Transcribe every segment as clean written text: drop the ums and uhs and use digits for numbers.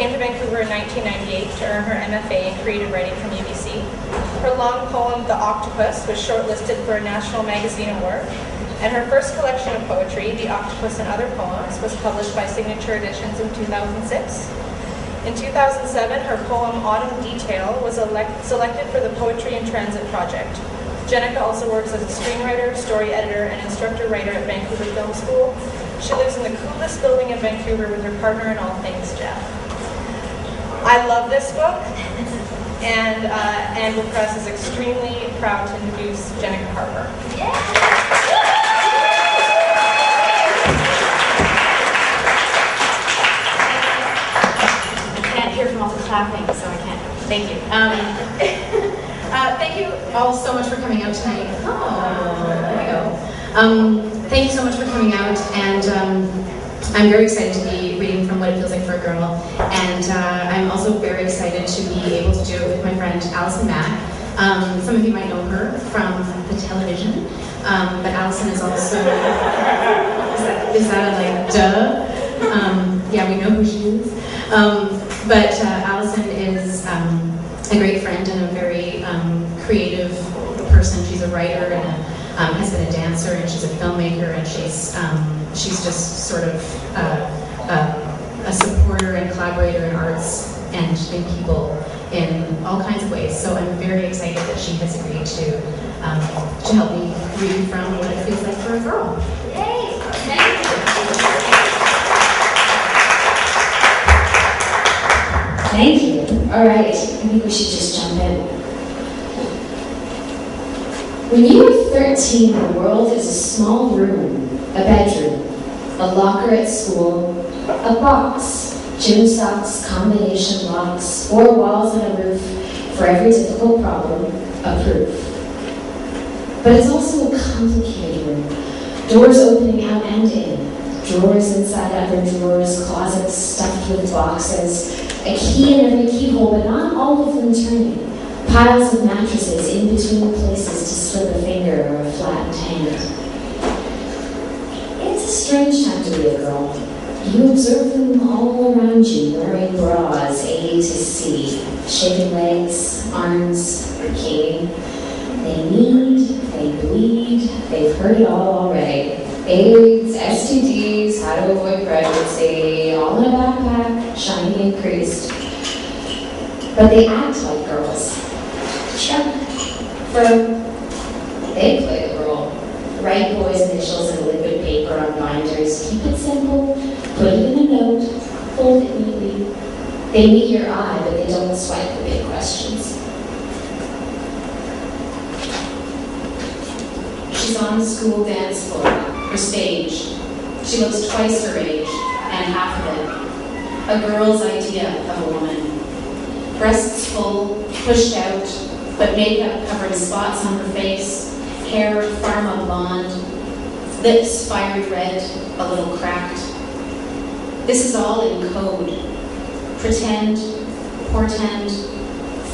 came to Vancouver in 1998 to earn her MFA in creative writing from UBC. Her long poem, The Octopus, was shortlisted for a National Magazine Award, and her first collection of poetry, The Octopus and Other Poems, was published by Signature Editions in 2006. In 2007, her poem, Autumn Detail, was selected for the Poetry in Transit project. Jennica also works as a screenwriter, story editor, and instructor writer at Vancouver Film School. She lives in the coolest building in Vancouver with her partner in all things, Jeff. I love this book, and Anvil Press is extremely proud to introduce Jennica Harper. I can't hear from all the clapping, so I can't. Thank you. Thank you all so much for coming out tonight. Oh, there we go. Thank you so much for coming out, and I'm very excited to be reading from What It Feels Like for a Girl, and I'm also very excited to be able to do it with my friend Allison Mack. Some of you might know her from the television, but Allison is also, is that a like, duh? Yeah, we know who she is. But Allison is a great friend and a very creative person. She's a writer and has been a dancer, and she's a filmmaker, and she's just sort of a supporter and collaborator in arts and in people in all kinds of ways. So I'm very excited that she has agreed to help me read from What It Feels Like for a Girl. Yay! Thank you. Thank you. All right, I think we should just jump in. When you were 13, the world is a small room, a bedroom, a locker at school, a box, gym socks, combination locks, 4 walls and a roof, for every difficult problem, a proof. But it's also a complicated room, doors opening out and in, drawers inside other drawers, closets stuffed with boxes, a key in every keyhole, but not all of them turning. Piles of mattresses in between places to slip a finger or a flattened hand. It's a strange time to be a girl. You observe them all around you, wearing bras A to C, shaving legs, arms, bikinis. They need, they bleed, they've heard it all already. AIDS, STDs, how to avoid pregnancy, all in a backpack, shiny and creased. But they act like girls. Sure. They play the role. Write boys' initials in liquid paper on binders. Keep it simple. Put it in a note. Fold it neatly. They meet your eye, but they don't swipe the big questions. She's on the school dance floor, her stage. She looks twice her age, and half of it. A girl's idea of a woman. Breasts full, pushed out, but makeup covered spots on her face, hair pharma blonde, lips fiery red, a little cracked. This is all in code. Pretend, portend,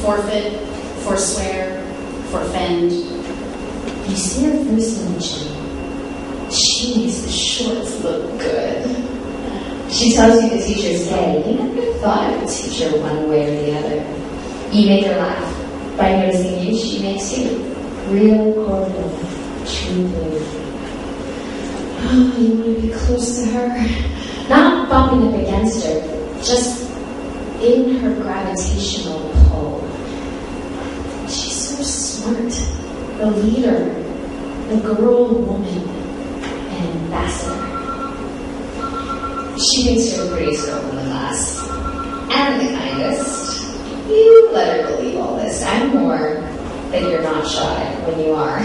forfeit, forswear, forfend. You see her first image. She makes the shorts look good. She tells you the teacher's gay. You never thought of a teacher one way or the other. You make her laugh. By noticing you, she makes you. Real cordial, true blue. Oh, you want to be close to her. Not bumping up against her, just in her gravitational pull. She's so smart. The leader, the girl, woman, and ambassador. She thinks you're the prettiest girl in the class. And the kindest. You let her believe all this and more, that you're not shy when you are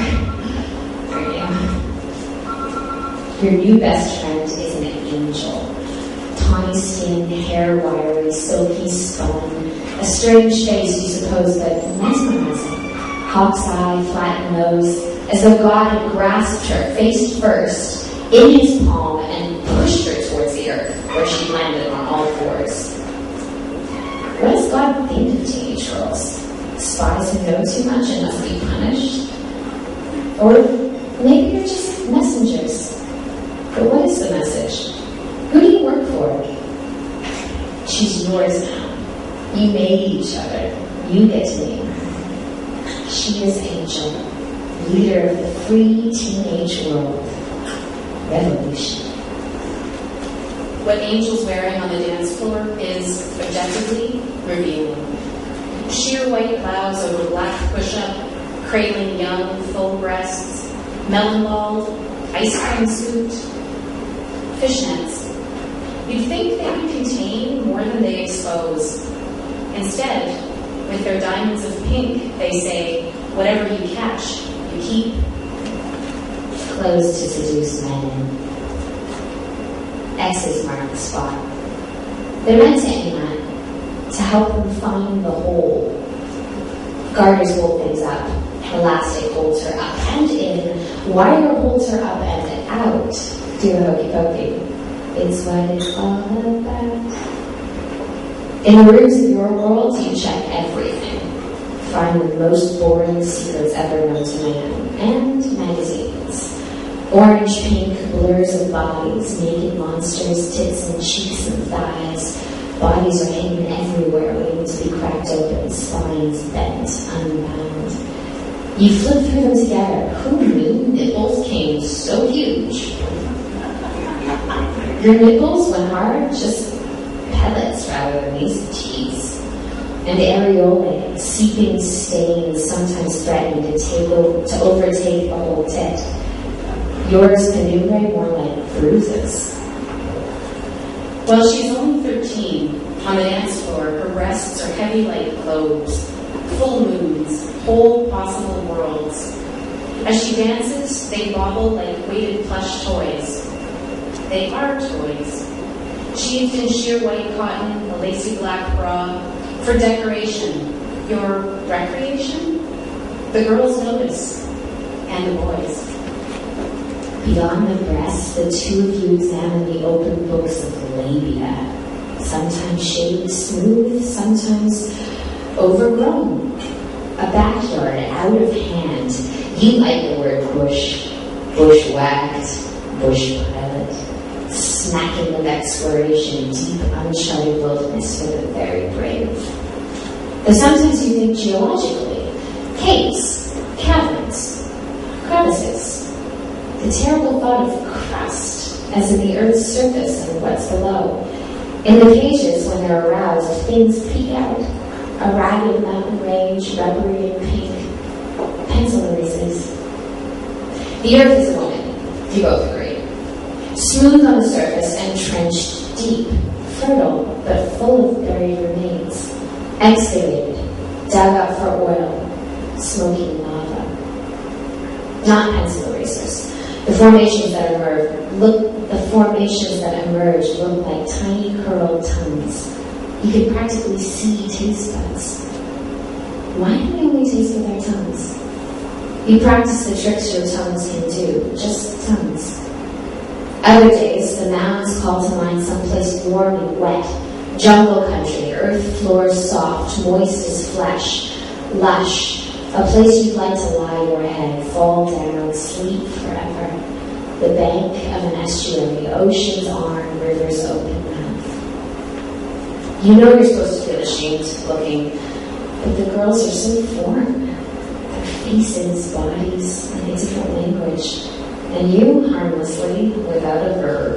you? Your new best friend is an angel. Tawny skin, hair wiry, silky spun, a strange face, you suppose, but mesmerizing. Hawk's eye, flattened nose, as though God had grasped her face first in his palm and pushed her towards the earth, where she landed on all fours. What does God think of teenage girls? Spies who know too much and must be punished? Or maybe they're just messengers. But what is the message? Who do you work for? She's She's yours now. You made each other. You get to name her. She is Angel, leader of the free teenage world. Revolution. What Angel's wearing on the dance floor is objectively revealing. Sheer white blouse over black push-up, cradling young, full breasts, melon-balled, ice cream suit, fishnets. You'd think they would contain more than they expose. Instead, with their diamonds of pink, they say, whatever you catch, you keep. Clothes to seduce men in. X's mark the spot. They're meant to aim at, to help them find the hole. Garters hold things up. Elastic holds her up and in. Wire holds her up and out. Do a hokey pokey. It's what it's all about. In the rooms of your world, you check everything. Find the most boring secrets ever known to man. And magazines. Orange, pink, blurs of bodies, naked monsters, tits and cheeks and thighs. Bodies are hidden everywhere, waiting to be cracked open, spines bent, unbound. You flip through them together. Who knew nipples came so huge? Your nipples, when hard, just pellets rather than these teeth. And areolae, seeping stains, sometimes threatening to overtake the whole tit. Yours penumbra more like bruises. While she's only 13, on the dance floor, her breasts are heavy like globes, full moons, whole possible worlds. As she dances, they bobble like weighted plush toys. They are toys. Sheathed in sheer white cotton, a lacy black bra, for decoration, your recreation. The girls notice, and the boys. Beyond the breast, the two of you examine the open books of labia, sometimes shaved smooth, sometimes overgrown. A backyard out of hand. You like the word bush, bushwhacked, bush pilot, smacking with exploration, deep uncharted wilderness for the very brave. But sometimes you think geologically, caves, caverns, crevices. The terrible thought of crust, as in the Earth's surface and what's below. In the pages, when they're aroused, things peek out. A ragged mountain range, rubbery and pink. Pencil erasers. The Earth is a woman, you both agree. Smooth on the surface and trenched deep. Fertile, but full of buried remains. Excavated, dug up for oil. Smoking lava. Not pencil erasers. The formations that emerge look like tiny curled tongues. You can practically see taste buds. Why do we only taste with our tongues? You practice the tricks your tongues can do, just tongues. Other days, the mounds call to mind someplace warm and wet, jungle country, earth floors soft, moist as flesh, lush. A place you'd like to lie your head, fall down, sleep forever. The bank of an estuary, ocean's arm, river's open mouth. You know you're supposed to feel ashamed looking, but the girls are so foreign. Their faces, bodies, in a different language. And you, harmlessly, without a verb.